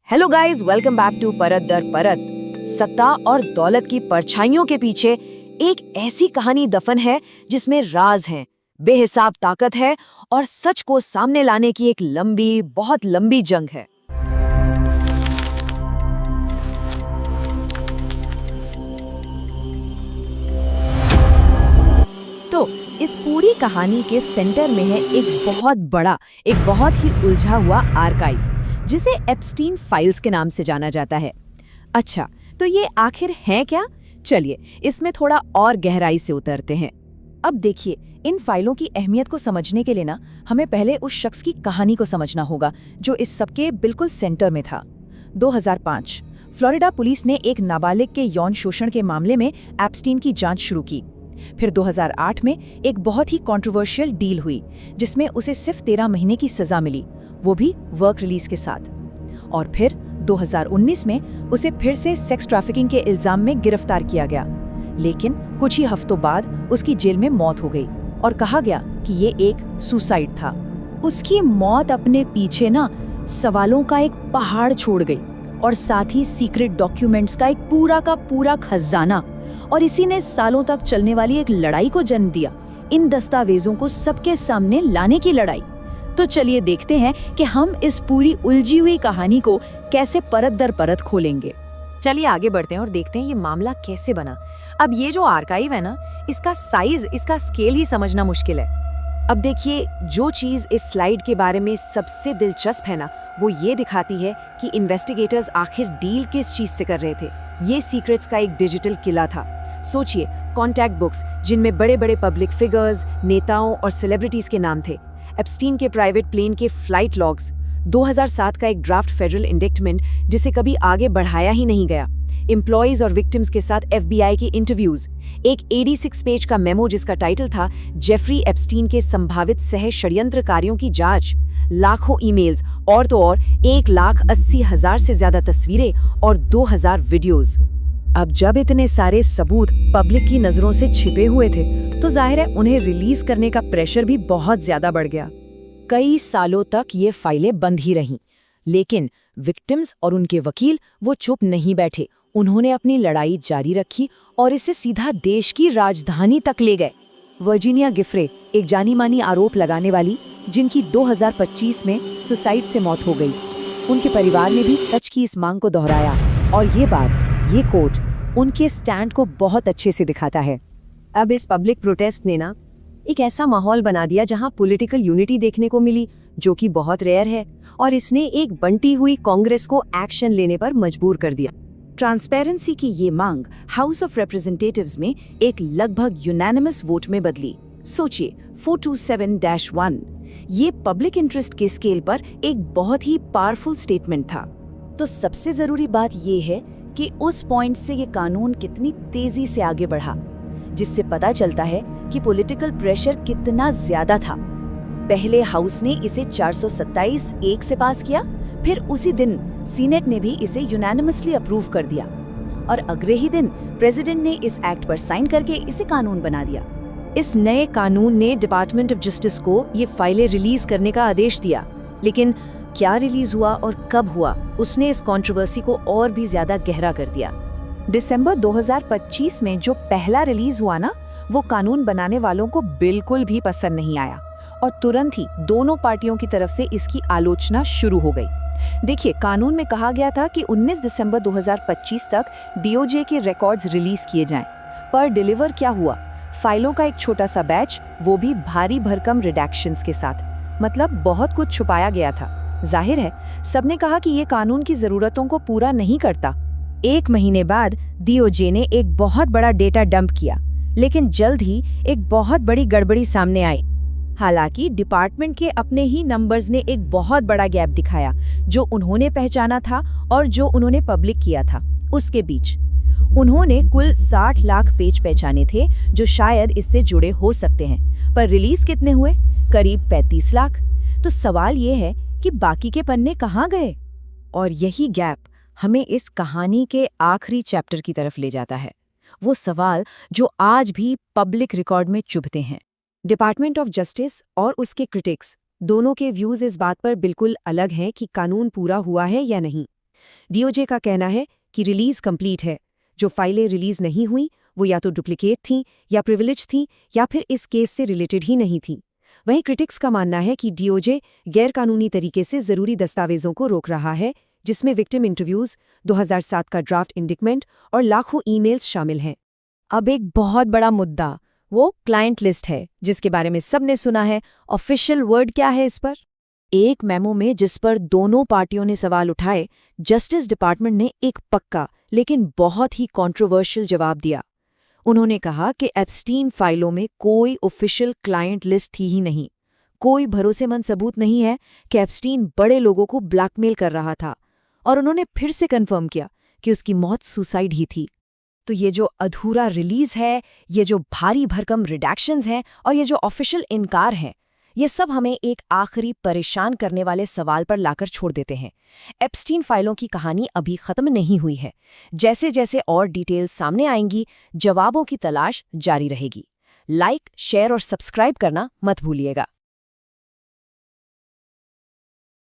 Hello guys, welcome back to Parat Dar परत। सत्ता और दौलत की परछाइयों के पीछे एक ऐसी कहानी दफन है जिसमें राज है, बेहिसाब ताकत है और सच को सामने लाने की एक लंबी, बहुत लंबी जंग है। तो इस पूरी कहानी के सेंटर में है एक बहुत ही उलझा हुआ आर्काइव, जिसे एप्स्टीन फाइल्स के नाम से जाना जाता है। अच्छा, तो ये आखिर है क्या? चलिए इसमें थोड़ा और गहराई से उतरते हैं। अब देखिए, इन फाइलों की अहमियत को समझने के लिए ना हमें पहले उस शख्स की कहानी को समझना होगा जो इस सबके बिल्कुल सेंटर में था। 2005 फ्लोरिडा पुलिस ने एक नाबालिग के यौन शोषण के मामले में एप्स्टीन की जांच शुरू की। फिर 2008 में एक बहुत ही कंट्रोवर्शियल डील हुई जिसमें उसे सिर्फ 13 महीने की सजा मिली, वो भी वर्क रिलीज के साथ। और फिर 2019 में उसे फिर से सेक्स ट्रैफिकिंग के इल्जाम में गिरफ्तार किया गया, लेकिन कुछ ही हफ्तों बाद उसकी जेल में मौत हो गई और कहा गया कि ये एक सुसाइड था। उसकी मौत अपने पीछे ना सवालों का एक पहाड़ छोड़ गई और साथ ही सीक्रेट डॉक्यूमेंट्स का एक पूरा का पूरा खजाना, और इसी ने सालों तक चलने वाली एक लड़ाई को जन्म दिया, इन दस्तावेजों को सबके सामने लाने की लड़ाई। तो चलिए देखते हैं कि हम इस पूरी उलझी हुई कहानी को कैसे परत दर परत खोलेंगे। चलिए आगे बढ़ते हैं और देखते हैं ये मामला कैसे बना। अब ये जो आर्काइव है ना, इसका साइज, इसका स्केल ही समझना मुश्किल है। अब देखिए, जो चीज इस स्लाइड के बारे में सबसे दिलचस्प है ना, वो ये दिखाती है कि इन्वेस्टिगेटर्स आखिर डील किस चीज से कर रहे थे। ये सीक्रेट्स का एक डिजिटल किला था। सोचिए, कॉन्टैक्ट बुक्स जिनमें बड़े बड़े पब्लिक फिगर्स, नेताओं और सेलिब्रिटीज के नाम थे, एप्स्टीन के प्राइवेट प्लेन के फ्लाइट लॉग्स, 2007 का एक ड्राफ्ट फेडरल इंडिक्टमेंट जिसे कभी आगे बढ़ाया ही नहीं गया, एम्प्लॉइज और विक्टिम्स के साथ FBI के इंटरव्यूज, एक 86 पेज का मेमो जिसका टाइटल था जेफरी एप्स्टीन के संभावित सह षड्यंत्रकारियों की जांच, लाखों ईमेल्स और तो और 1,80,000 से ज्यादा तस्वीरें और 2,000 वीडियोज। अब जब इतने सारे सबूत पब्लिक की नजरों से छिपे हुए थे, तो जाहिर है उन्हें रिलीज करने का प्रेशर भी बहुत ज्यादा बढ़ गया। कई सालों तक ये फाइलें बंद ही रहीं, लेकिन विक्टिम्स और उनके वकील वो चुप नहीं बैठे। उन्होंने अपनी लड़ाई जारी रखी और इसे सीधा देश की राजधानी तक ले गए। वर्जीनिया गिफरे, एक जानी मानी आरोप लगाने वाली जिनकी 2025 में सुसाइड से मौत हो गई, उनके परिवार ने भी सच की इस मांग को दोहराया, और ये कोर्ट उनके स्टैंड को बहुत अच्छे से दिखाता है। अब इस पब्लिक प्रोटेस्ट ने ना एक ऐसा माहौल बना दिया जहां पॉलिटिकल यूनिटी देखने को मिली, जो कि बहुत रेयर है, और इसने एक बंटी हुई कांग्रेस को एक्शन लेने पर मजबूर कर दिया। ट्रांसपेरेंसी की ये मांग हाउस ऑफ रिप्रेजेंटेटिव्स में एक लगभग यूनानिमस वोट में बदली। सोचिए, 427-1, ये पब्लिक इंटरेस्ट के स्केल पर एक बहुत ही पावरफुल स्टेटमेंट था। तो सबसे जरूरी बात ये है कि उस पॉइंट से ये कानून कितनी तेजी से आगे बढ़ा, जिससे पता चलता है कि पॉलिटिकल प्रेशर कितना ज्यादा था। पहले हाउस ने इसे 427-1 से पास किया, फिर उसी दिन सीनेट ने भी इसे यूनानिमसली अप्रूव कर दिया, और अगले ही दिन प्रेसिडेंट ने इस एक्ट पर साइन करके इसे कानून बना दिया। इस नए कानून ने डिपार्टमेंट ऑफ जस्टिस को ये फाइलें रिलीज करने का आदेश दिया, लेकिन क्या रिलीज हुआ और कब हुआ, उसने इस कंट्रोवर्सी को और भी ज्यादा गहरा कर दिया। दिसंबर 2025 में जो पहला रिलीज हुआ ना, वो कानून बनाने वालों को बिल्कुल भी पसंद नहीं आया, और तुरंत ही दोनों पार्टियों की तरफ से इसकी आलोचना शुरू हो गई। देखिए, कानून में कहा गया था कि 19 दिसंबर 2025 तक DOJ के रिकॉर्ड्स रिलीज किए जाएं, पर डिलीवर क्या हुआ? फाइलों का एक छोटा सा बैच, वो भी भारी भरकम रिडैक्शंस के साथ। मतलब बहुत कुछ छुपाया गया था। जाहिर है सबने कहा कि ये कानून की जरूरतों को पूरा नहीं करता। 1 महीने बाद DOJ ने एक बहुत बड़ा डेटा डंप किया, लेकिन जल्द ही एक बहुत बड़ी गड़बड़ी सामने आई। हालांकि डिपार्टमेंट के अपने ही नंबर्स ने एक बहुत बड़ा गैप दिखाया, जो उन्होंने पहचाना था और जो उन्होंने पब्लिक किया था, उसके बीच। उन्होंने कुल 60 लाख पेज पहचाने थे जो शायद इससे जुड़े हो सकते हैं, पर रिलीज कितने हुए? करीब 35 लाख। तो सवाल ये है कि बाकी के पन्ने कहाँ गए? और यही गैप हमें इस कहानी के आखिरी चैप्टर की तरफ ले जाता है, वो सवाल जो आज भी पब्लिक रिकॉर्ड में चुभते हैं। डिपार्टमेंट ऑफ जस्टिस और उसके क्रिटिक्स दोनों के व्यूज इस बात पर बिल्कुल अलग हैं कि कानून पूरा हुआ है या नहीं। डीओजे का कहना है कि रिलीज कंप्लीट है। जो फाइलें रिलीज नहीं हुई वो या तो डुप्लीकेट थीं या प्रिविलेज थीं या फिर इस केस से रिलेटेड ही नहीं थीं। वहीं क्रिटिक्स का मानना है कि डीओजे गैरकानूनी तरीके से ज़रूरी दस्तावेजों को रोक रहा है, जिसमें विक्टिम इंटरव्यूज़, 2007 का ड्राफ्ट इंडिकमेंट और लाखों ईमेल्स शामिल हैं। अब एक बहुत बड़ा मुद्दा वो क्लाइंट लिस्ट है, जिसके बारे में सबने सुना है। ऑफिशियल वर्ड क्या है इस पर? एक मेमो में जिस पर दोनों पार्टियों ने सवाल उठाए, जस्टिस डिपार्टमेंट ने एक पक्का लेकिन बहुत ही कंट्रोवर्शियल जवाब दिया। उन्होंने कहा कि एप्स्टीन फाइलों में कोई ऑफिशियल क्लाइंट लिस्ट थी ही नहीं। कोई भरोसेमंद सबूत नहीं है कि एप्स्टीन बड़े लोगों को ब्लैकमेल कर रहा था। और उन्होंने फिर से कंफर्म किया कि उसकी मौत सुसाइड ही थी। तो ये जो अधूरा रिलीज है, ये जो भारी भरकम रिडैक्शंस हैं और ये जो ऑफिशियल इनकार है, ये सब हमें एक आखिरी परेशान करने वाले सवाल पर लाकर छोड़ देते हैं। एप्स्टीन फाइलों की कहानी अभी खत्म नहीं हुई है। जैसे जैसे और डिटेल्स सामने आएंगी, जवाबों की तलाश जारी रहेगी। लाइक, शेयर और सब्सक्राइब करना मत भूलिएगा।